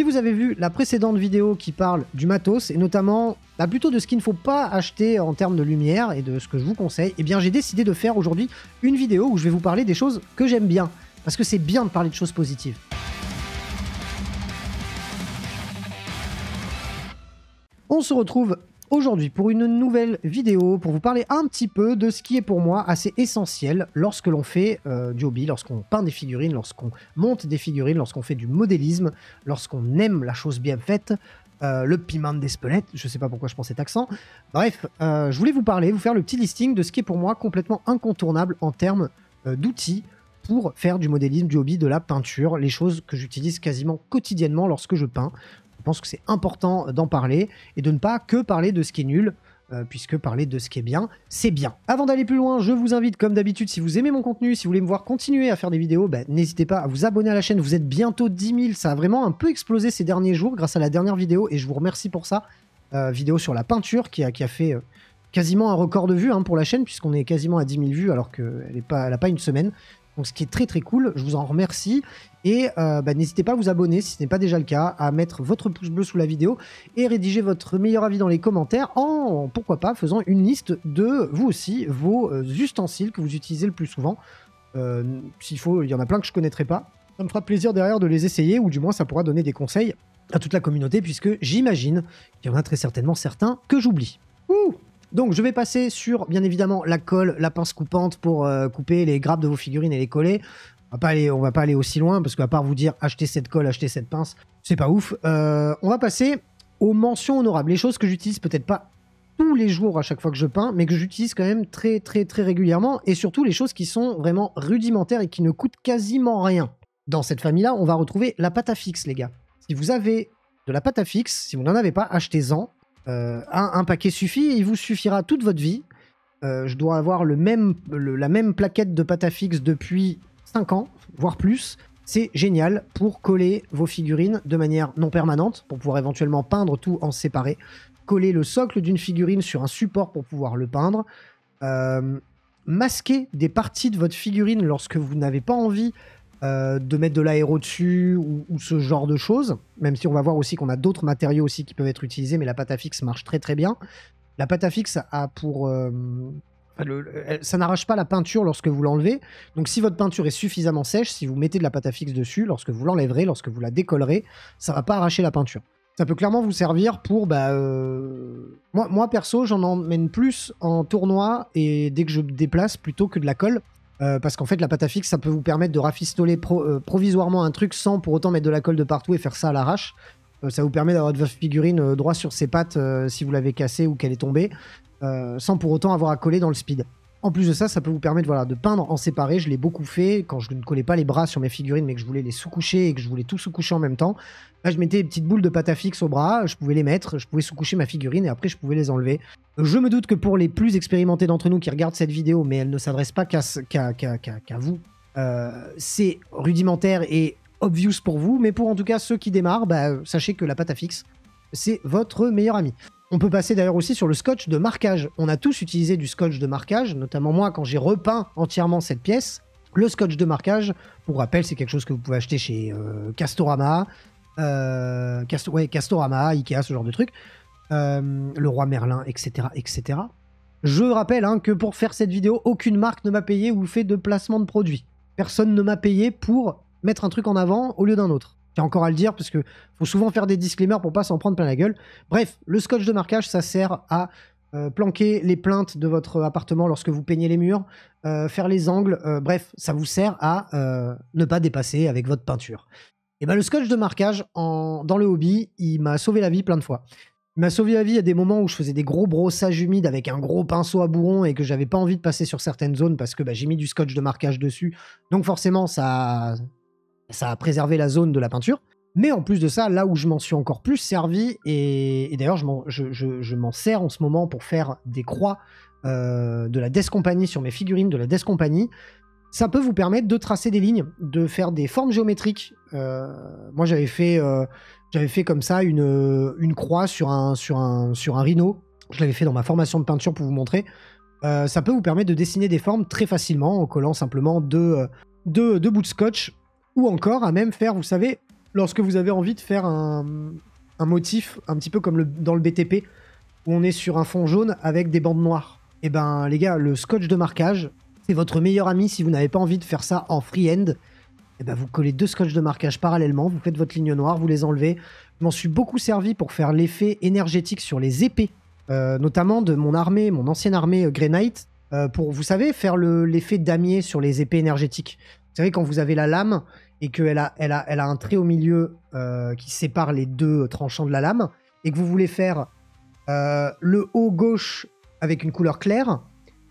Si vous avez vu la précédente vidéo qui parle du matos, et notamment plutôt de ce qu'il ne faut pas acheter en termes de lumière et de ce que je vous conseille, eh bien j'ai décidé de faire aujourd'hui une vidéo où je vais vous parler des choses que j'aime bien. Parce que c'est bien de parler de choses positives. On se retrouve aujourd'hui pour une nouvelle vidéo pour vous parler un petit peu de ce qui est pour moi assez essentiel lorsque l'on fait du hobby, lorsqu'on peint des figurines, lorsqu'on monte des figurines, lorsqu'on fait du modélisme, lorsqu'on aime la chose bien faite, le piment d'Espelette, je sais pas pourquoi je prends cet accent. Bref, je voulais vous faire le petit listing de ce qui est pour moi complètement incontournable en termes d'outils pour faire du modélisme, du hobby, de la peinture, les choses que j'utilise quasiment quotidiennement lorsque je peins. Je pense que c'est important d'en parler et de ne pas que parler de ce qui est nul, puisque parler de ce qui est bien, c'est bien. Avant d'aller plus loin, je vous invite, comme d'habitude, si vous aimez mon contenu, si vous voulez me voir continuer à faire des vidéos, n'hésitez pas à vous abonner à la chaîne. Vous êtes bientôt 10 000, ça a vraiment un peu explosé ces derniers jours grâce à la dernière vidéo, et je vous remercie pour ça. Vidéo sur la peinture qui a fait quasiment un record de vues pour la chaîne, puisqu'on est quasiment à 10 000 vues alors qu'elle n'a pas une semaine. Donc ce qui est très très cool, je vous en remercie. Et n'hésitez pas à vous abonner si ce n'est pas déjà le cas, à mettre votre pouce bleu sous la vidéo et rédiger votre meilleur avis dans les commentaires en, pourquoi pas, faisant une liste de, vous aussi, vos ustensiles que vous utilisez le plus souvent. S'il faut, il y en a plein que je ne connaîtrai pas. Ça me fera plaisir derrière de les essayer, ou du moins ça pourra donner des conseils à toute la communauté, puisque j'imagine qu'il y en a très certainement certains que j'oublie. Donc je vais passer sur, bien évidemment, la colle, la pince coupante pour couper les grappes de vos figurines et les coller. On va pas aller aussi loin, parce qu'à part vous dire achetez cette colle, achetez cette pince, c'est pas ouf. On va passer aux mentions honorables, les choses que j'utilise peut-être pas tous les jours à chaque fois que je peins, mais que j'utilise quand même très très très régulièrement, et surtout les choses qui sont vraiment rudimentaires et qui ne coûtent quasiment rien. Dans cette famille-là, on va retrouver la pâte à fixe, les gars. Si vous avez de la pâte à fixe, si vous n'en avez pas, achetez-en. Un paquet suffit et il vous suffira toute votre vie. Je dois avoir la même plaquette de pâte à fixe depuis 5 ans, voire plus. C'est génial pour coller vos figurines de manière non permanente, pour pouvoir éventuellement peindre tout en séparé. Coller le socle d'une figurine sur un support pour pouvoir le peindre. Masquer des parties de votre figurine lorsque vous n'avez pas envie de mettre de l'aéro dessus ou ce genre de choses, même si on va voir aussi qu'on a d'autres matériaux aussi qui peuvent être utilisés, mais la pâte à fixe marche très très bien. La pâte à fixe a pour... ça n'arrache pas la peinture lorsque vous l'enlevez, donc si votre peinture est suffisamment sèche, si vous mettez de la pâte à fixe dessus, lorsque vous l'enlèverez, lorsque vous la décollerez, ça va pas arracher la peinture. Ça peut clairement vous servir pour... moi perso, j'en emmène plus en tournoi et dès que je déplace plutôt que de la colle. Parce qu'en fait, la pâte à fixe, ça peut vous permettre de rafistoler provisoirement un truc sans pour autant mettre de la colle de partout et faire ça à l'arrache. Ça vous permet d'avoir votre figurine droit sur ses pattes si vous l'avez cassée ou qu'elle est tombée, sans pour autant avoir à coller dans le speed. En plus de ça, ça peut vous permettre de peindre en séparé. Je l'ai beaucoup fait quand je ne collais pas les bras sur mes figurines, mais que je voulais les sous-coucher et que je voulais tout sous-coucher en même temps. Là, je mettais des petites boules de pâte à fixe au bras, je pouvais les mettre, je pouvais sous-coucher ma figurine et après, je pouvais les enlever. Je me doute que pour les plus expérimentés d'entre nous qui regardent cette vidéo, mais elle ne s'adresse pas qu'à vous, c'est rudimentaire et obvious pour vous, mais pour en tout cas ceux qui démarrent, sachez que la pâte à fixe, c'est votre meilleur ami. On peut passer d'ailleurs aussi sur le scotch de marquage. On a tous utilisé du scotch de marquage, notamment moi quand j'ai repeint entièrement cette pièce. Le scotch de marquage, pour rappel, c'est quelque chose que vous pouvez acheter chez Castorama, Castorama, Ikea, ce genre de truc. Le Roi Merlin, etc., etc. Je rappelle que pour faire cette vidéo, aucune marque ne m'a payé ou fait de placement de produit. Personne ne m'a payé pour mettre un truc en avant au lieu d'un autre. J'ai encore à le dire parce que faut souvent faire des disclaimers pour pas s'en prendre plein la gueule. Bref, le scotch de marquage, ça sert à planquer les plinthes de votre appartement lorsque vous peignez les murs, faire les angles, bref, ça vous sert à ne pas dépasser avec votre peinture. Et le scotch de marquage, dans le hobby, il m'a sauvé la vie plein de fois. Il m'a sauvé la vie à des moments où je faisais des gros brossages humides avec un gros pinceau à bourron et que j'avais pas envie de passer sur certaines zones parce que j'ai mis du scotch de marquage dessus. Donc forcément, ça a préservé la zone de la peinture. Mais en plus de ça, là où je m'en suis encore plus servi, et d'ailleurs je m'en sers en ce moment pour faire des croix de la Death Company sur mes figurines de la Death Company, ça peut vous permettre de tracer des lignes, de faire des formes géométriques. Moi j'avais fait comme ça une croix sur un rhino. Je l'avais fait dans ma formation de peinture pour vous montrer. Ça peut vous permettre de dessiner des formes très facilement en collant simplement deux bouts de scotch, ou encore à même faire, vous savez, lorsque vous avez envie de faire un motif un petit peu comme dans le BTP, où on est sur un fond jaune avec des bandes noires. Et ben les gars, le scotch de marquage, c'est votre meilleur ami si vous n'avez pas envie de faire ça en freehand. Et ben vous collez 2 scotch de marquage parallèlement, vous faites votre ligne noire, vous les enlevez. Je m'en suis beaucoup servi pour faire l'effet énergétique sur les épées, notamment de mon armée, mon ancienne armée Grey Knight, pour, vous savez, faire l'effet damier sur les épées énergétiques. Vous savez, quand vous avez la lame et qu'elle a un trait au milieu qui sépare les 2 tranchants de la lame, et que vous voulez faire le haut gauche avec une couleur claire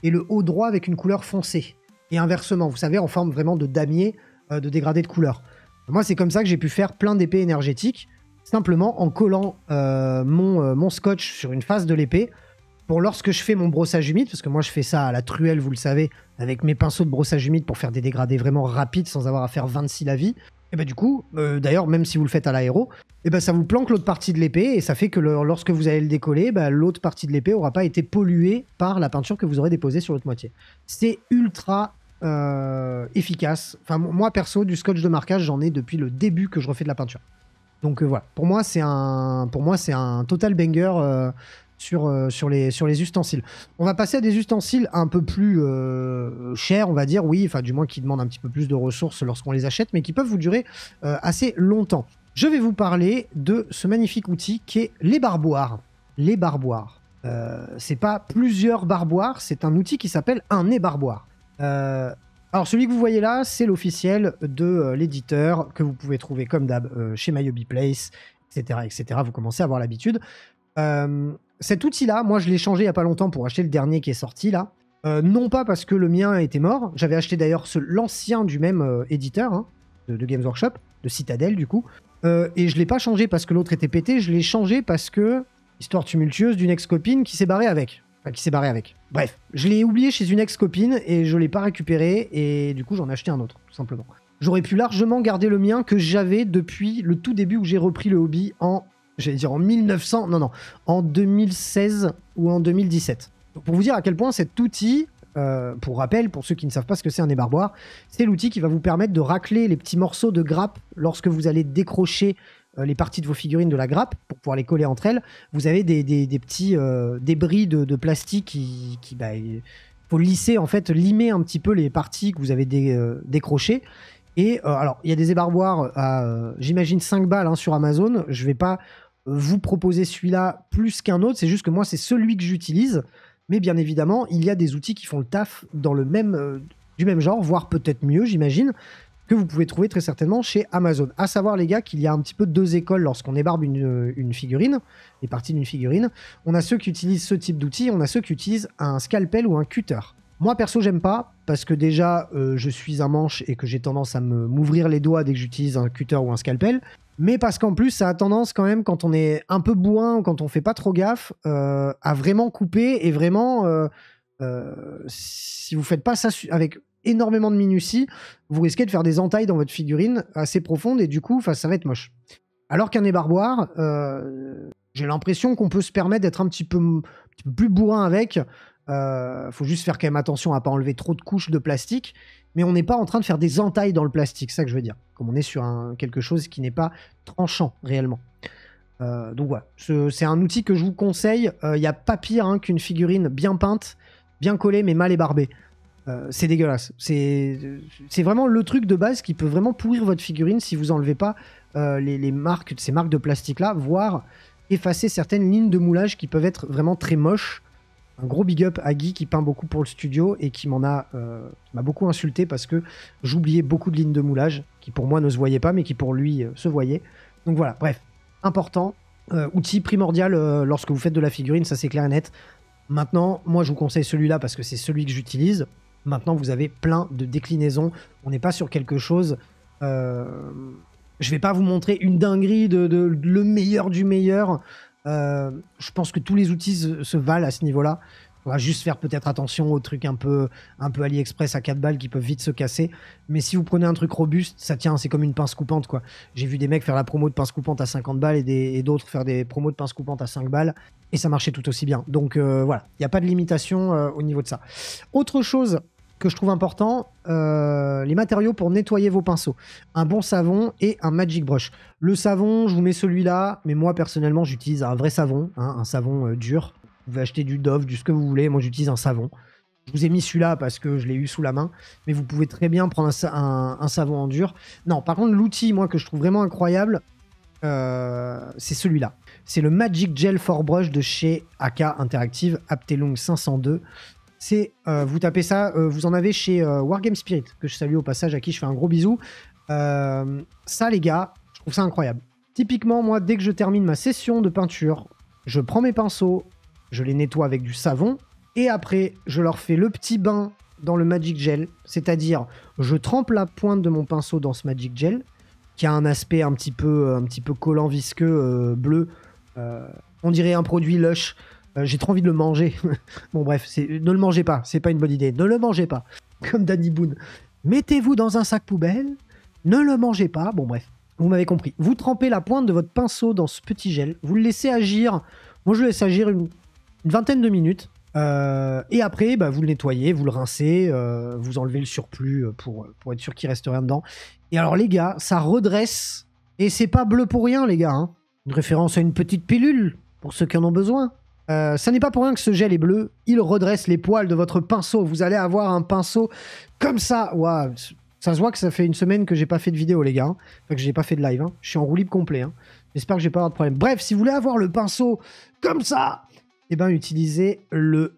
et le haut droit avec une couleur foncée. Et inversement, vous savez, en forme vraiment de damier, de dégradé de couleur. Moi, c'est comme ça que j'ai pu faire plein d'épées énergétiques, simplement en collant mon scotch sur une face de l'épée, pour lorsque je fais mon brossage humide, parce que moi je fais ça à la truelle, vous le savez, avec mes pinceaux de brossage humide pour faire des dégradés vraiment rapides sans avoir à faire 26 lavis. Et bah du coup, d'ailleurs, même si vous le faites à l'aéro, et bah ça vous planque l'autre partie de l'épée et ça fait que lorsque vous allez le décoller, bah, l'autre partie de l'épée n'aura pas été polluée par la peinture que vous aurez déposée sur l'autre moitié. C'est ultra efficace. Enfin, moi perso, du scotch de marquage, j'en ai depuis le début que je refais de la peinture. Donc voilà, pour moi c'est un total banger sur les ustensiles. On va passer à des ustensiles un peu plus chers, on va dire, oui, enfin du moins qui demandent un petit peu plus de ressources lorsqu'on les achète, mais qui peuvent vous durer assez longtemps. Je vais vous parler de ce magnifique outil qui est les barboires. Les barboires. C'est pas plusieurs barboires, c'est un outil qui s'appelle un ébarboire. Alors celui que vous voyez là, c'est l'officiel de l'éditeur que vous pouvez trouver comme d'hab chez My Hobby Place, etc., etc. Vous commencez à avoir l'habitude. Cet outil-là, moi je l'ai changé il n'y a pas longtemps pour acheter le dernier qui est sorti là. Non pas parce que le mien était mort, j'avais acheté d'ailleurs l'ancien du même éditeur, hein, de Games Workshop, de Citadel du coup. Et je l'ai pas changé parce que l'autre était pété, je l'ai changé parce que, histoire tumultueuse d'une ex-copine qui s'est barrée avec. Enfin, qui s'est barrée avec. Bref, je l'ai oublié chez une ex-copine et je l'ai pas récupéré et du coup j'en ai acheté un autre, tout simplement. J'aurais pu largement garder le mien que j'avais depuis le tout début où j'ai repris le hobby j'allais dire en 1900, non, en 2016 ou en 2017. Donc pour vous dire à quel point cet outil, pour rappel, pour ceux qui ne savent pas ce que c'est un ébarboire, c'est l'outil qui va vous permettre de racler les petits morceaux de grappe lorsque vous allez décrocher les parties de vos figurines de la grappe pour pouvoir les coller entre elles. Vous avez des petits débris de plastique qui il faut lisser, en fait, limer un petit peu les parties que vous avez décrochées. Et alors, il y a des ébarboires à, j'imagine, 5 balles hein, sur Amazon. Je vais pas vous proposer celui-là plus qu'un autre, c'est juste que moi, c'est celui que j'utilise. Mais bien évidemment, il y a des outils qui font le taf dans du même genre, voire peut-être mieux, j'imagine, que vous pouvez trouver très certainement chez Amazon. À savoir, les gars, qu'il y a un petit peu 2 écoles lorsqu'on ébarbe une figurine, les parties d'une figurine. On a ceux qui utilisent ce type d'outil, on a ceux qui utilisent un scalpel ou un cutter. Moi, perso, j'aime pas, parce que déjà, je suis un manche et que j'ai tendance à m'ouvrir les doigts dès que j'utilise un cutter ou un scalpel. Mais parce qu'en plus, ça a tendance quand même, quand on est un peu bourrin ou quand on fait pas trop gaffe, à vraiment couper et vraiment, si vous faites pas ça avec énormément de minutie, vous risquez de faire des entailles dans votre figurine assez profondes et du coup, ça va être moche. Alors qu'un ébarboire, j'ai l'impression qu'on peut se permettre d'être un petit peu plus bourrin avec. Faut juste faire quand même attention à pas enlever trop de couches de plastique, mais on n'est pas en train de faire des entailles dans le plastique, c'est ça que je veux dire. Comme on est sur quelque chose qui n'est pas tranchant réellement. Donc voilà, c'est un outil que je vous conseille. Il n'y a pas pire hein, qu'une figurine bien peinte, bien collée, mais mal ébarbée. C'est dégueulasse. C'est vraiment le truc de base qui peut vraiment pourrir votre figurine si vous enlevez pas ces marques de plastique là, voire effacer certaines lignes de moulage qui peuvent être vraiment très moches. Un gros big up à Guy qui peint beaucoup pour le studio et qui m'a beaucoup insulté parce que j'oubliais beaucoup de lignes de moulage qui pour moi ne se voyaient pas mais qui pour lui se voyaient. Donc voilà, bref, important, outil primordial lorsque vous faites de la figurine, ça c'est clair et net. Maintenant, moi je vous conseille celui-là parce que c'est celui que j'utilise. Maintenant, vous avez plein de déclinaisons. On n'est pas sur quelque chose... je vais pas vous montrer une dinguerie de le meilleur du meilleur. Je pense que tous les outils se valent à ce niveau-là. On va juste faire peut-être attention aux trucs un peu AliExpress à 4 balles qui peuvent vite se casser. Mais si vous prenez un truc robuste, ça tient, c'est comme une pince coupante, quoi. J'ai vu des mecs faire la promo de pince coupante à 50 balles et d'autres faire des promos de pince coupante à 5 balles. Et ça marchait tout aussi bien. Donc voilà, il n'y a pas de limitation au niveau de ça. Autre chose que je trouve important, les matériaux pour nettoyer vos pinceaux. Un bon savon et un Magic Brush. Le savon, je vous mets celui-là, mais moi personnellement j'utilise un vrai savon, hein, un savon dur. Vous pouvez acheter du Dove, du ce que vous voulez, moi j'utilise un savon. Je vous ai mis celui-là parce que je l'ai eu sous la main, mais vous pouvez très bien prendre un savon en dur. Non, par contre l'outil, moi, que je trouve vraiment incroyable, c'est celui-là. C'est le Magic Gel for Brush de chez AK Interactive, Aptelong 502. C'est, vous tapez ça, vous en avez chez Wargame Spirit, que je salue au passage, à qui je fais un gros bisou. Ça, les gars, je trouve ça incroyable. Typiquement, moi, dès que je termine ma session de peinture, je prends mes pinceaux, je les nettoie avec du savon, et après, je leur fais le petit bain dans le Magic Gel, c'est-à-dire, je trempe la pointe de mon pinceau dans ce Magic Gel, qui a un aspect un petit peu collant, visqueux, bleu. On dirait un produit Lush. J'ai trop envie de le manger. Bon bref, ne le mangez pas, c'est pas une bonne idée. Ne le mangez pas. Comme Danny Boone. Mettez-vous dans un sac poubelle, ne le mangez pas. Bon bref, vous m'avez compris. Vous trempez la pointe de votre pinceau dans ce petit gel, vous le laissez agir. Moi je le laisse agir une vingtaine de minutes. Et après, bah, vous le nettoyez, vous le rincez, vous enlevez le surplus pour être sûr qu'il reste rien dedans. Et alors les gars, ça redresse. Et c'est pas bleu pour rien les gars. Hein. Une référence à une petite pilule, pour ceux qui en ont besoin. Ça n'est pas pour rien que ce gel est bleu. Il redresse les poils de votre pinceau. Vous allez avoir un pinceau comme ça. Wow. Ça se voit que ça fait une semaine que j'ai pas fait de vidéo, les gars. Hein. Enfin, que j'ai pas fait de live. Hein. Je suis en roue libre complet. Hein. J'espère que j'ai pas avoir de problème. Bref, si vous voulez avoir le pinceau comme ça, eh ben, utilisez le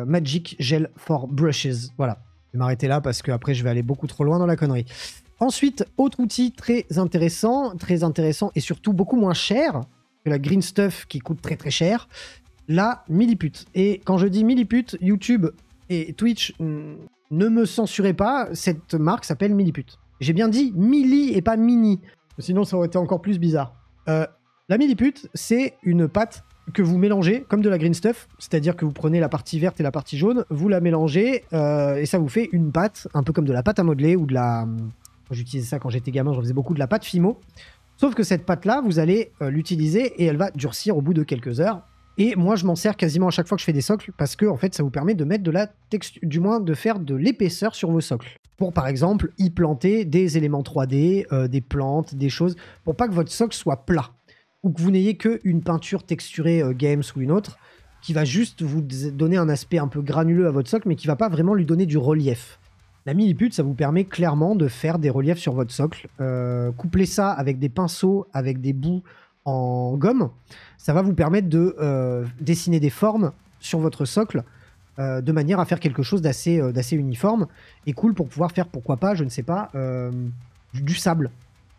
Magic Gel for Brushes. Voilà. Je vais m'arrêter là parce qu'après, je vais aller beaucoup trop loin dans la connerie. Ensuite, autre outil très intéressant et surtout beaucoup moins cher que la Green Stuff qui coûte très très cher. La Milliput. Et quand je dis Milliput, YouTube et Twitch, ne me censurez pas, cette marque s'appelle Milliput. J'ai bien dit Milli et pas Mini, sinon ça aurait été encore plus bizarre. La Milliput, c'est une pâte que vous mélangez comme de la Green Stuff, c'est-à-dire que vous prenez la partie verte et la partie jaune, vous la mélangez et ça vous fait une pâte, un peu comme de la pâte à modeler ou de la... J'utilisais ça quand j'étais gamin, j'en faisais beaucoup de la pâte Fimo. Sauf que cette pâte-là, vous allez l'utiliser et elle va durcir au bout de quelques heures. Et moi, je m'en sers quasiment à chaque fois que je fais des socles parce que en fait, ça vous permet de mettre de la texture, du moins de faire de l'épaisseur sur vos socles. Pour par exemple y planter des éléments 3D, des plantes, des choses, pour pas que votre socle soit plat ou que vous n'ayez qu'une peinture texturée Games ou une autre qui va juste vous donner un aspect un peu granuleux à votre socle, mais qui va pas vraiment lui donner du relief. La Milliput, ça vous permet clairement de faire des reliefs sur votre socle. Couplez ça avec des pinceaux, avec des bouts en gomme. Ça va vous permettre de dessiner des formes sur votre socle de manière à faire quelque chose d'assez uniforme et cool pour pouvoir faire, pourquoi pas, je ne sais pas, du sable.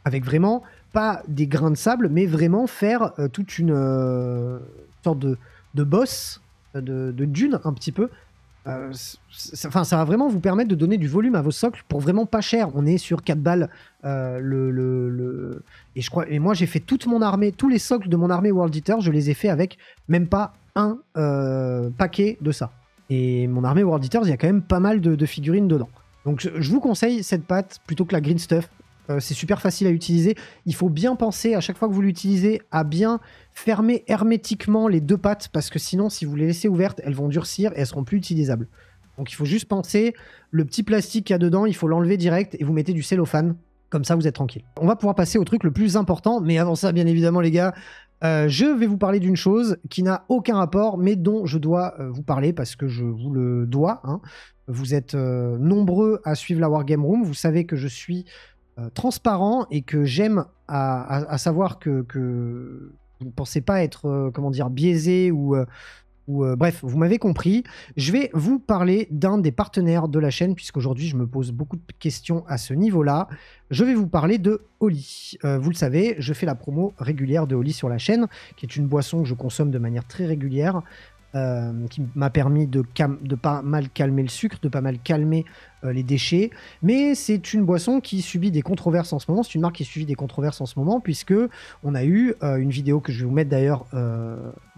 Avec vraiment, pas des grains de sable, mais vraiment faire toute une sorte de bosse, de dune un petit peu. Ça va vraiment vous permettre de donner du volume à vos socles pour vraiment pas cher. On est sur 4 balles. Et moi, j'ai fait toute mon armée, tous les socles de mon armée World Eater, je les ai fait avec même pas un paquet de ça. Et mon armée World Eaters, il y a quand même pas mal de figurines dedans. Donc je vous conseille cette pâte plutôt que la Green Stuff. C'est super facile à utiliser. Il faut bien penser à chaque fois que vous l'utilisez à bien fermer hermétiquement les deux pattes parce que sinon, si vous les laissez ouvertes, elles vont durcir et elles seront plus utilisables. Donc il faut juste penser, le petit plastique qu'il y a dedans, il faut l'enlever direct et vous mettez du cellophane. Comme ça, vous êtes tranquille. On va pouvoir passer au truc le plus important. Mais avant ça, bien évidemment, les gars, je vais vous parler d'une chose qui n'a aucun rapport, mais dont je dois vous parler parce que je vous le dois. Hein. Vous êtes nombreux à suivre la Wargame Room. Vous savez que je suis transparent et que j'aime à savoir que vous ne pensez pas être comment dire, biaisé ou bref, vous m'avez compris. Je vais vous parler d'un des partenaires de la chaîne puisqu'aujourd'hui je me pose beaucoup de questions à ce niveau-là. Je vais vous parler de Oli. Vous le savez, je fais la promo régulière de Oli sur la chaîne, qui est une boisson que je consomme de manière très régulière. Qui m'a permis de pas mal calmer le sucre, de pas mal calmer les déchets. Mais c'est une boisson qui subit des controverses en ce moment. C'est une marque qui subit des controverses en ce moment, puisque on a eu une vidéo que je vais vous mettre d'ailleurs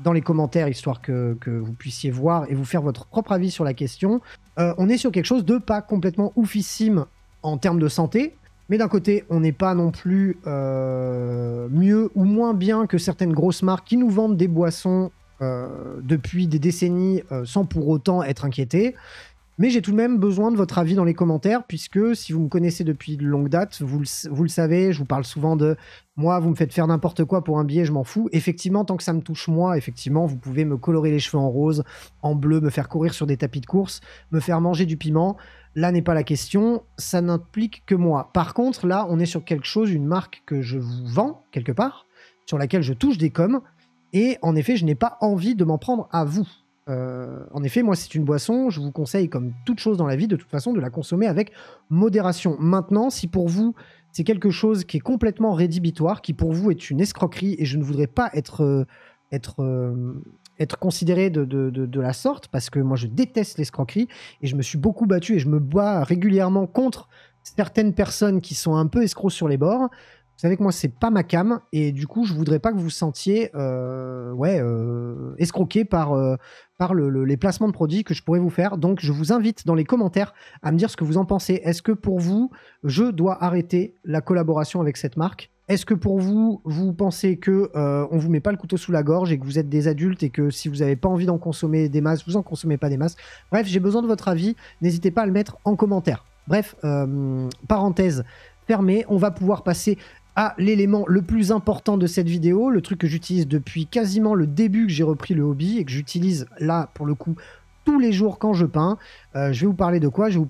dans les commentaires, histoire que vous puissiez voir et vous faire votre propre avis sur la question. On est sur quelque chose de pas complètement oufissime en termes de santé. Mais d'un côté, on n'est pas non plus mieux ou moins bien que certaines grosses marques qui nous vendent des boissons depuis des décennies sans pour autant être inquiétés. Mais j'ai tout de même besoin de votre avis dans les commentaires, puisque si vous me connaissez depuis de longue date, vous le savez, je vous parle souvent de moi, vous me faites faire n'importe quoi pour un billet, je m'en fous. Effectivement, tant que ça me touche moi, effectivement, vous pouvez me colorer les cheveux en rose, en bleu, me faire courir sur des tapis de course, me faire manger du piment. Là n'est pas la question, ça n'implique que moi. Par contre, là, on est sur quelque chose, une marque que je vous vends, quelque part, sur laquelle je touche des coms, et en effet, je n'ai pas envie de m'en prendre à vous. En effet, moi, c'est une boisson, je vous conseille, comme toute chose dans la vie, de toute façon, de la consommer avec modération. Maintenant, si pour vous, c'est quelque chose qui est complètement rédhibitoire, qui pour vous est une escroquerie, et je ne voudrais pas être considéré de la sorte, parce que moi, je déteste l'escroquerie, et je me suis beaucoup battu, et je me bats régulièrement contre certaines personnes qui sont un peu escrocs sur les bords. Vous savez que moi, c'est pas ma cam, et du coup, je voudrais pas que vous vous sentiez escroqué par les placements de produits que je pourrais vous faire. Donc, je vous invite dans les commentaires à me dire ce que vous en pensez. Est-ce que pour vous, je dois arrêter la collaboration avec cette marque? Est-ce que pour vous, vous pensez que on vous met pas le couteau sous la gorge et que vous êtes des adultes et que si vous n'avez pas envie d'en consommer des masses, vous en consommez pas des masses? Bref, j'ai besoin de votre avis. N'hésitez pas à le mettre en commentaire. Bref, parenthèse fermée, on va pouvoir passer à l'élément le plus important de cette vidéo, le truc que j'utilise depuis quasiment le début que j'ai repris le hobby et que j'utilise là, pour le coup, tous les jours quand je peins. Je vais vous parler de quoi? Je vais vous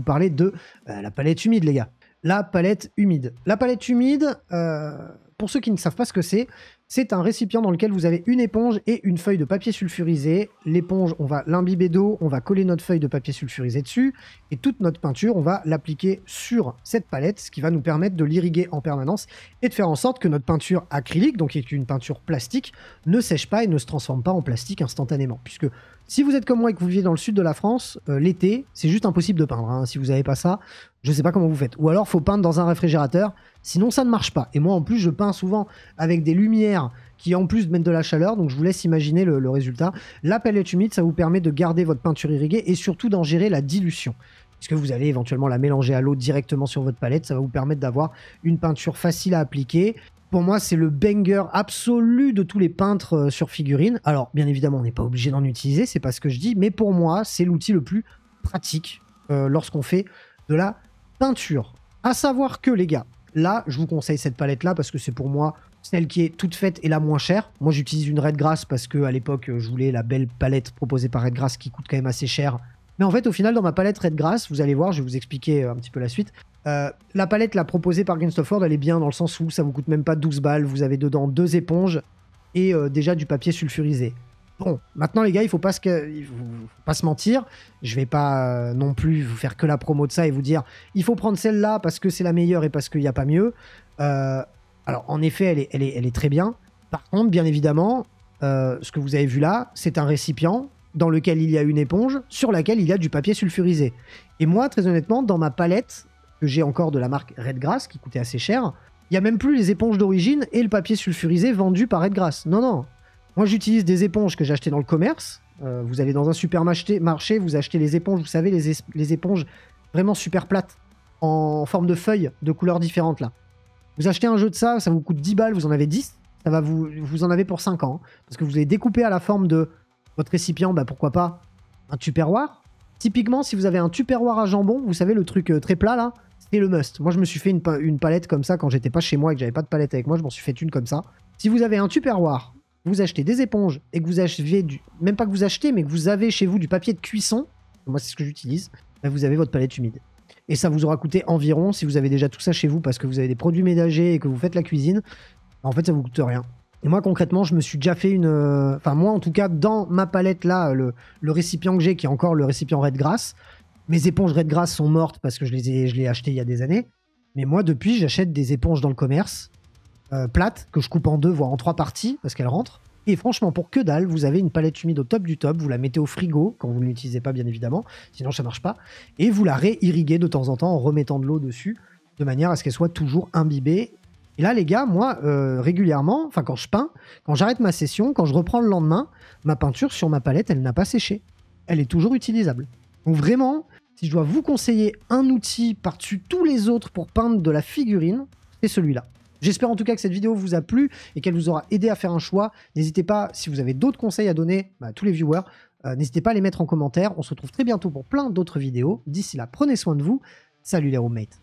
parler de la palette humide, les gars. La palette humide. La palette humide, pour ceux qui ne savent pas ce que c'est un récipient dans lequel vous avez une éponge et une feuille de papier sulfurisé. L'éponge, on va l'imbiber d'eau, on va coller notre feuille de papier sulfurisé dessus, et toute notre peinture, on va l'appliquer sur cette palette, ce qui va nous permettre de l'irriguer en permanence et de faire en sorte que notre peinture acrylique, donc qui est une peinture plastique, ne sèche pas et ne se transforme pas en plastique instantanément. Puisque si vous êtes comme moi et que vous vivez dans le sud de la France, l'été, c'est juste impossible de peindre, hein. Si vous n'avez pas ça, je ne sais pas comment vous faites. Ou alors, il faut peindre dans un réfrigérateur, sinon ça ne marche pas. Et moi, en plus, je peins souvent avec des lumières qui, en plus, mettent de la chaleur, donc je vous laisse imaginer le résultat. La palette humide, ça vous permet de garder votre peinture irriguée et surtout d'en gérer la dilution. Puisque vous allez éventuellement la mélanger à l'eau directement sur votre palette, ça va vous permettre d'avoir une peinture facile à appliquer. Pour moi, c'est le banger absolu de tous les peintres sur figurine. Alors, bien évidemment, on n'est pas obligé d'en utiliser, c'est pas ce que je dis, mais pour moi, c'est l'outil le plus pratique lorsqu'on fait de la peinture. À savoir que, les gars, là, je vous conseille cette palette-là parce que c'est pour moi celle qui est toute faite et la moins chère. Moi, j'utilise une Redgrass parce qu'à l'époque, je voulais la belle palette proposée par Redgrass qui coûte quand même assez cher. Mais en fait, au final, dans ma palette Redgrass, vous allez voir, je vais vous expliquer un petit peu la suite. La palette proposée par Gunstoford, elle est bien dans le sens où ça vous coûte même pas 12 balles. Vous avez dedans 2 éponges et déjà du papier sulfurisé. Bon, maintenant les gars, il faut pas se mentir. Je vais pas non plus vous faire que la promo de ça et vous dire il faut prendre celle-là parce que c'est la meilleure et parce qu'il n'y a pas mieux. Alors en effet, elle est très bien. Par contre, bien évidemment, ce que vous avez vu là, c'est un récipient dans lequel il y a une éponge sur laquelle il y a du papier sulfurisé. Et moi, très honnêtement, dans ma palette que j'ai encore de la marque Redgrass qui coûtait assez cher, il n'y a même plus les éponges d'origine et le papier sulfurisé vendu par Redgrass. Non, non. Moi, j'utilise des éponges que j'ai achetées dans le commerce. Vous allez dans un supermarché, vous achetez les éponges, vous savez, les éponges vraiment super plates, en forme de feuilles de couleurs différentes, là. Vous achetez un jeu de ça vous coûte 10 balles, vous en avez 10, ça va vous en avez pour 5 ans. Hein, parce que vous avez découpé à la forme de votre récipient, bah pourquoi pas un tupperware. Typiquement, si vous avez un tupperware à jambon, vous savez, le truc très plat, là, c'est le must. Moi, je me suis fait une palette comme ça quand j'étais pas chez moi et que j'avais pas de palette avec moi, je m'en suis fait une comme ça. Si vous avez un tupperware, vous achetez des éponges et que vous achetez même pas que vous achetez, mais que vous avez chez vous du papier de cuisson, moi c'est ce que j'utilise, bah vous avez votre palette humide. Et ça vous aura coûté environ, si vous avez déjà tout ça chez vous parce que vous avez des produits ménagers et que vous faites la cuisine, bah en fait ça vous coûte rien. Et moi concrètement, je me suis déjà fait enfin moi en tout cas, dans ma palette là, le récipient que j'ai, qui est encore le récipient Redgrass, mes éponges Redgrass sont mortes parce que je les ai achetées il y a des années. Mais moi depuis, j'achète des éponges dans le commerce, plates, que je coupe en 2 voire en 3 parties parce qu'elles rentrent. Et franchement, pour que dalle, vous avez une palette humide au top du top, vous la mettez au frigo quand vous ne l'utilisez pas bien évidemment, sinon ça marche pas, et vous la réirriguez de temps en temps en remettant de l'eau dessus, de manière à ce qu'elle soit toujours imbibée. Et là les gars, moi régulièrement, enfin quand je peins, quand j'arrête ma session, quand je reprends le lendemain, ma peinture sur ma palette, elle n'a pas séché. Elle est toujours utilisable. Donc vraiment, si je dois vous conseiller un outil par-dessus tous les autres pour peindre de la figurine, c'est celui-là. J'espère en tout cas que cette vidéo vous a plu et qu'elle vous aura aidé à faire un choix. N'hésitez pas, si vous avez d'autres conseils à donner à tous les viewers, N'hésitez pas à les mettre en commentaire. On se retrouve très bientôt pour plein d'autres vidéos. D'ici là, prenez soin de vous. Salut les roommates.